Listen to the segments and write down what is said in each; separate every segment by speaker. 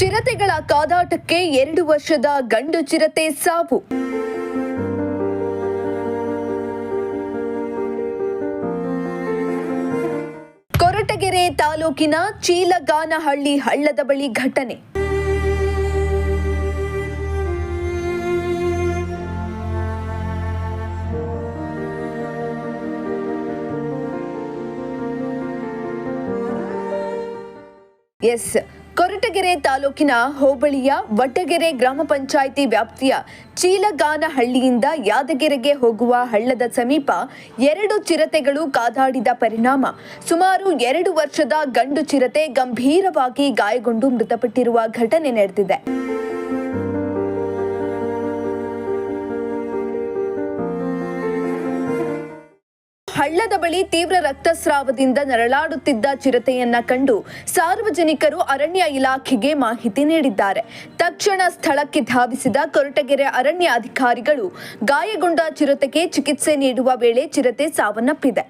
Speaker 1: ಚಿರತೆಗಳ ಕಾದಾಟಕ್ಕೆ 2 ವರ್ಷದ ಗಂಡು ಚಿರತೆ ಸಾವು. ಕೊರಟಗೆರೆ ತಾಲೂಕಿನ ಚೀಲಗಾನಹಳ್ಳಿ ಹಳ್ಳದ ಬಳಿ ಘಟನೆ. ಕೊರಟಗೆರೆ ತಾಲೂಕಿನ ಹೋಬಳಿಯ ವಟಗೆರೆ ಗ್ರಾಮ ಪಂಚಾಯಿತಿ ವ್ಯಾಪ್ತಿಯ ಚೀಲಗಾನಹಳ್ಳಿಯಿಂದ ಯಾದಗಿರಿಗೆ ಹೋಗುವ ಹಳ್ಳದ ಸಮೀಪ 2 ಚಿರತೆಗಳು ಕಾದಾಡಿದ ಪರಿಣಾಮ ಸುಮಾರು 2 ವರ್ಷದ ಗಂಡು ಚಿರತೆ ಗಂಭೀರವಾಗಿ ಗಾಯಗೊಂಡು ಮೃತಪಟ್ಟಿರುವ ಘಟನೆ ನಡೆದಿದೆ. ಹಳ್ಳದ ಬಳಿ ತೀವ್ರ ರಕ್ತಸ್ರಾವದಿಂದ ನರಳಾಡುತ್ತಿದ್ದ ಚಿರತೆಯನ್ನ ಕಂಡು ಸಾರ್ವಜನಿಕರು ಅರಣ್ಯ ಇಲಾಖೆಗೆ ಮಾಹಿತಿ ನೀಡಿದ್ದಾರೆ. ತಕ್ಷಣ ಸ್ಥಳಕ್ಕೆ ಧಾವಿಸಿದ ಕೊರಟಗೆರೆ ಅರಣ್ಯ ಅಧಿಕಾರಿಗಳು ಗಾಯಗೊಂಡ ಚಿರತೆಗೆ ಚಿಕಿತ್ಸೆ ನೀಡುವ ವೇಳೆ ಚಿರತೆ ಸಾವನ್ನಪ್ಪಿದೆ.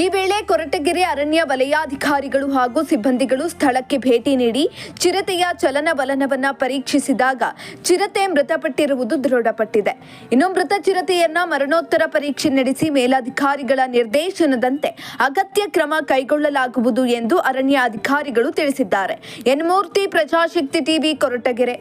Speaker 1: ಈ ವೇಳೆ ಕೊರಟಗೆರೆ ಅರಣ್ಯ ವಲಯಾಧಿಕಾರಿಗಳು ಹಾಗೂ ಸಿಬ್ಬಂದಿಗಳು ಸ್ಥಳಕ್ಕೆ ಭೇಟಿ ನೀಡಿ ಚಿರತೆಯ ಚಲನವಲನವನ್ನ ಪರೀಕ್ಷಿಸಿದಾಗ ಚಿರತೆ ಮೃತಪಟ್ಟಿರುವುದು ದೃಢಪಟ್ಟಿದೆ. ಇನ್ನು ಮೃತ ಚಿರತೆಯನ್ನ ಮರಣೋತ್ತರ ಪರೀಕ್ಷೆ ನಡೆಸಿ ಮೇಲಧಿಕಾರಿಗಳ ನಿರ್ದೇಶನದಂತೆ ಅಗತ್ಯ ಕ್ರಮ ಕೈಗೊಳ್ಳಲಾಗುವುದು ಎಂದು ಅರಣ್ಯ ಅಧಿಕಾರಿಗಳು ತಿಳಿಸಿದ್ದಾರೆ. ಎನ್ ಮೂರ್ತಿ, ಪ್ರಜಾಶಕ್ತಿ ಟಿವಿ, ಕೊರಟಗೆರೆ.